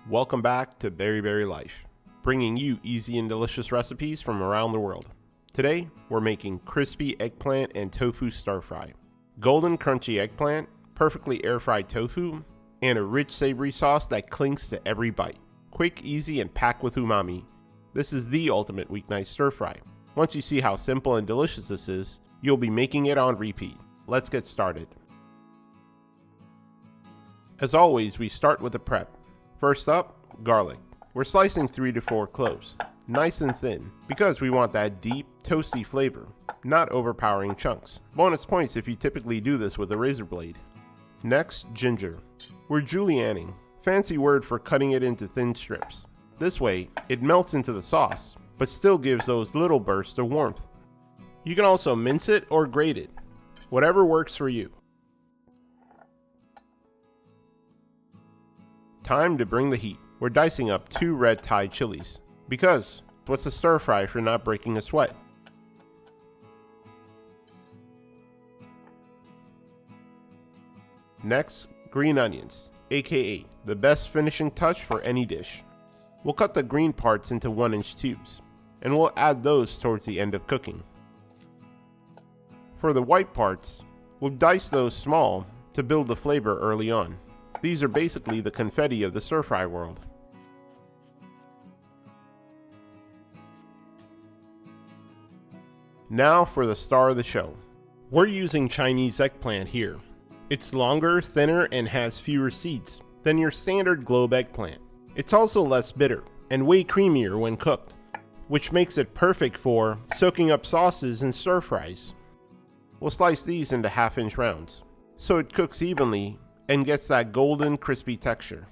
Welcome back to Berry Life, bringing you easy and delicious recipes from around the world. Today, we're making crispy eggplant and tofu stir fry, golden crunchy eggplant, perfectly air-fried tofu, and a rich savory sauce that clings to every bite. Quick, easy, and packed with umami. This is the ultimate weeknight stir fry. Once you see how simple and delicious this is, you'll be making it on repeat. Let's get started. As always, we start with the prep. First up, garlic. We're slicing 3 to 4 cloves, nice and thin, because we want that deep, toasty flavor, not overpowering chunks. Bonus points if you typically do this with a razor blade. Next, ginger. We're julienning, fancy word for cutting it into thin strips. This way, it melts into the sauce, but still gives those little bursts of warmth. You can also mince it or grate it, whatever works for you. Time to bring the heat. We're dicing up 2 red Thai chilies, because what's a stir fry if you're not breaking a sweat? Next, green onions, aka the best finishing touch for any dish. We'll cut the green parts into 1-inch tubes, and we'll add those towards the end of cooking. For the white parts, we'll dice those small to build the flavor early on. These are basically the confetti of the stir fry world. Now for the star of the show. We're using Chinese eggplant here. It's longer, thinner, and has fewer seeds than your standard globe eggplant. It's also less bitter and way creamier when cooked, which makes it perfect for soaking up sauces and stir fries. We'll slice these into 1/2-inch rounds, so it cooks evenly and gets that golden, crispy texture.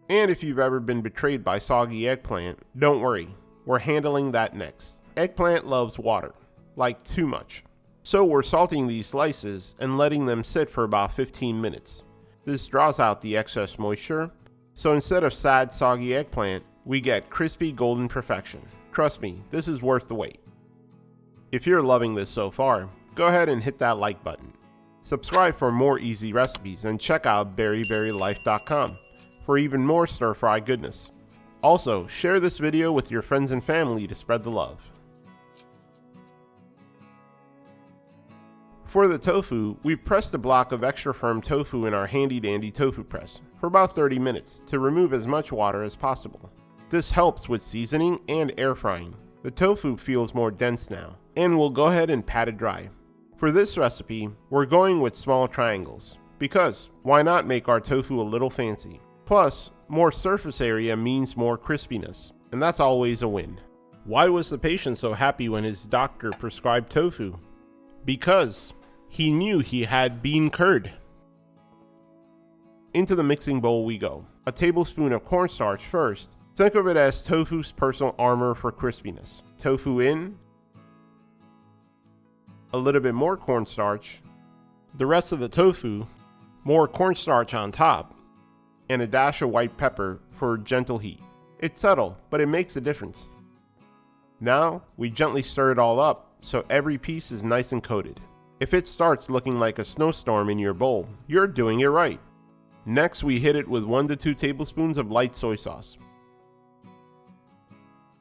And if you've ever been betrayed by soggy eggplant, don't worry, we're handling that next. Eggplant loves water, like too much. So we're salting these slices and letting them sit for about 15 minutes. This draws out the excess moisture, so instead of sad, soggy eggplant, we get crispy golden perfection. Trust me, this is worth the wait. If you're loving this so far, go ahead and hit that like button. Subscribe for more easy recipes and check out berrylife.com for even more stir fry goodness. Also, share this video with your friends and family to spread the love. For the tofu, we pressed a block of extra firm tofu in our handy dandy tofu press for about 30 minutes to remove as much water as possible. This helps with seasoning and air frying. The tofu feels more dense now, and we'll go ahead and pat it dry. For this recipe, we're going with small triangles, because why not make our tofu a little fancy? Plus, more surface area means more crispiness, and that's always a win. Why was the patient so happy when his doctor prescribed tofu? Because he knew he had bean curd. Into the mixing bowl we go. A tablespoon of cornstarch first. Think of it as tofu's personal armor for crispiness. Tofu in, a little bit more cornstarch, the rest of the tofu, more cornstarch on top, and a dash of white pepper for gentle heat. It's subtle, but it makes a difference. Now, we gently stir it all up so every piece is nice and coated. If it starts looking like a snowstorm in your bowl, you're doing it right. Next, we hit it with 1 to 2 tablespoons of light soy sauce,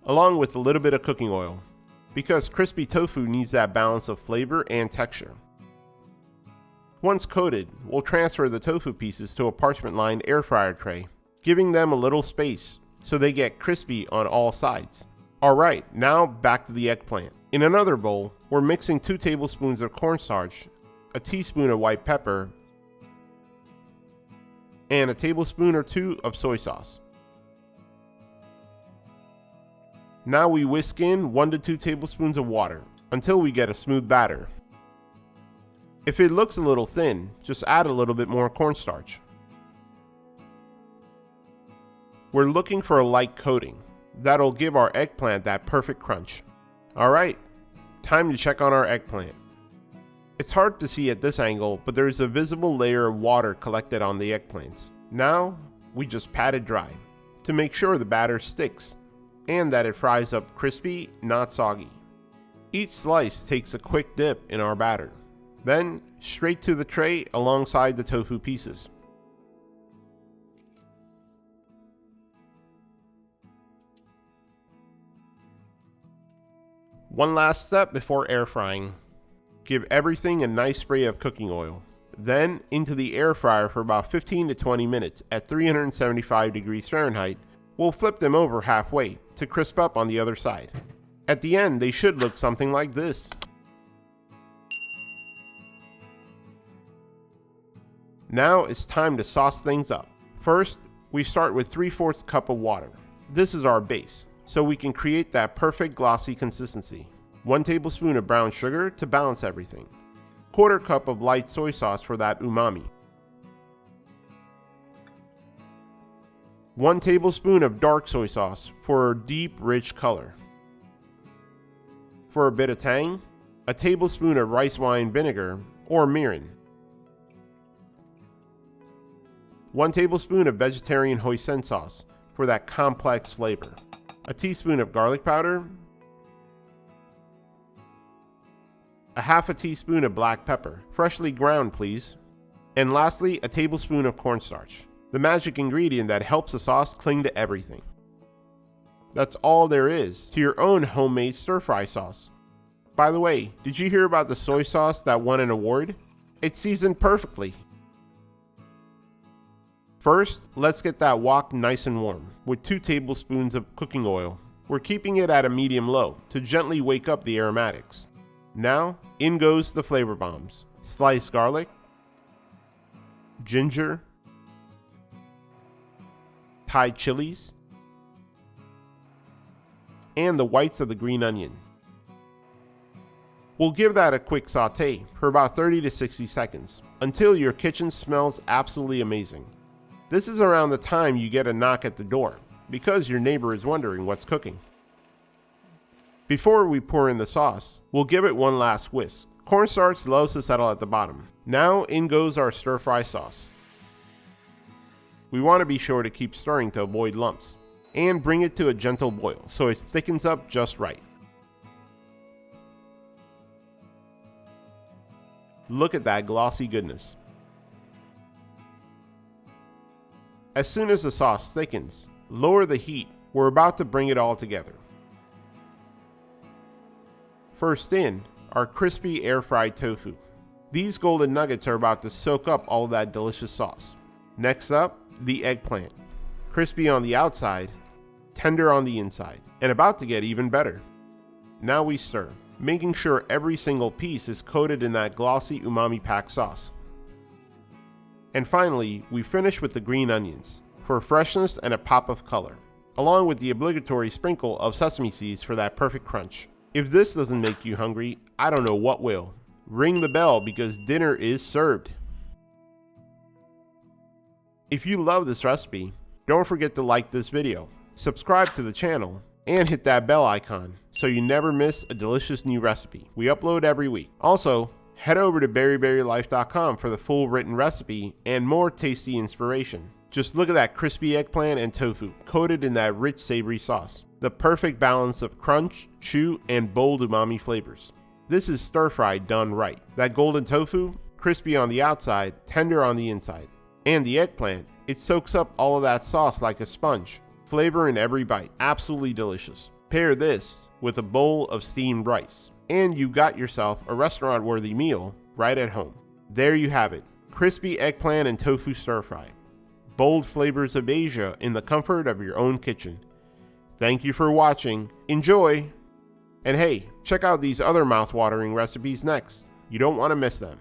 along with a little bit of cooking oil, because crispy tofu needs that balance of flavor and texture. Once coated, we'll transfer the tofu pieces to a parchment-lined air fryer tray, giving them a little space so they get crispy on all sides. Alright, now back to the eggplant. In another bowl, we're mixing 2 tablespoons of cornstarch, a teaspoon of white pepper, and a tablespoon or 2 of soy sauce. Now we whisk in 1 to 2 tablespoons of water until we get a smooth batter. If it looks a little thin, just add a little bit more cornstarch. We're looking for a light coating. That'll give our eggplant that perfect crunch. Alright, time to check on our eggplant. It's hard to see at this angle, but there's a visible layer of water collected on the eggplants. Now, we just pat it dry to make sure the batter sticks and that it fries up crispy, not soggy. Each slice takes a quick dip in our batter. Then, straight to the tray alongside the tofu pieces. One last step before air frying. Give everything a nice spray of cooking oil. Then into the air fryer for about 15 to 20 minutes at 375 degrees Fahrenheit. We'll flip them over halfway to crisp up on the other side. At the end, they should look something like this. Now it's time to sauce things up. First, we start with 3/4 cup of water. This is our base, so we can create that perfect glossy consistency. 1 tablespoon of brown sugar to balance everything. 1/4 cup of light soy sauce for that umami. 1 tablespoon of dark soy sauce for a deep, rich color. For a bit of tang, a tablespoon of rice wine vinegar or mirin. 1 tablespoon of vegetarian hoisin sauce for that complex flavor. A teaspoon of garlic powder. A 1/2 teaspoon of black pepper, freshly ground please. And lastly, a tablespoon of cornstarch, the magic ingredient that helps the sauce cling to everything. That's all there is to your own homemade stir-fry sauce. By the way, did you hear about the soy sauce that won an award? It's seasoned perfectly. First, let's get that wok nice and warm with 2 tablespoons of cooking oil. We're keeping it at a medium-low to gently wake up the aromatics. Now, in goes the flavor bombs. Sliced garlic, ginger, Thai chilies, and the whites of the green onion. We'll give that a quick saute for about 30 to 60 seconds until your kitchen smells absolutely amazing. This is around the time you get a knock at the door because your neighbor is wondering what's cooking. Before we pour in the sauce, we'll give it one last whisk. Cornstarch loves to settle at the bottom. Now in goes our stir-fry sauce. We want to be sure to keep stirring to avoid lumps and bring it to a gentle boil so it thickens up just right. Look at that glossy goodness. As soon as the sauce thickens, lower the heat. We're about to bring it all together. First in, our crispy air-fried tofu. These golden nuggets are about to soak up all that delicious sauce. Next up, the eggplant. Crispy on the outside, tender on the inside, and about to get even better. Now we stir, making sure every single piece is coated in that glossy umami-packed sauce. And finally, we finish with the green onions for freshness and a pop of color, along with the obligatory sprinkle of sesame seeds for that perfect crunch. If this doesn't make you hungry, I don't know what will. Ring the bell because dinner is served. If you love this recipe, don't forget to like this video, subscribe to the channel, and hit that bell icon so you never miss a delicious new recipe. We upload every week. Also, head over to berryberrylife.com for the full written recipe and more tasty inspiration. Just look at that crispy eggplant and tofu coated in that rich savory sauce. The perfect balance of crunch, chew, and bold umami flavors. This is stir fry done right. That golden tofu, crispy on the outside, tender on the inside. And the eggplant, it soaks up all of that sauce like a sponge. Flavor in every bite, absolutely delicious. Pair this with a bowl of steamed rice, and you got yourself a restaurant-worthy meal right at home. There you have it, crispy eggplant and tofu stir fry. Bold flavors of Asia in the comfort of your own kitchen. Thank you for watching, enjoy, and hey, check out these other mouth-watering recipes next. You don't want to miss them.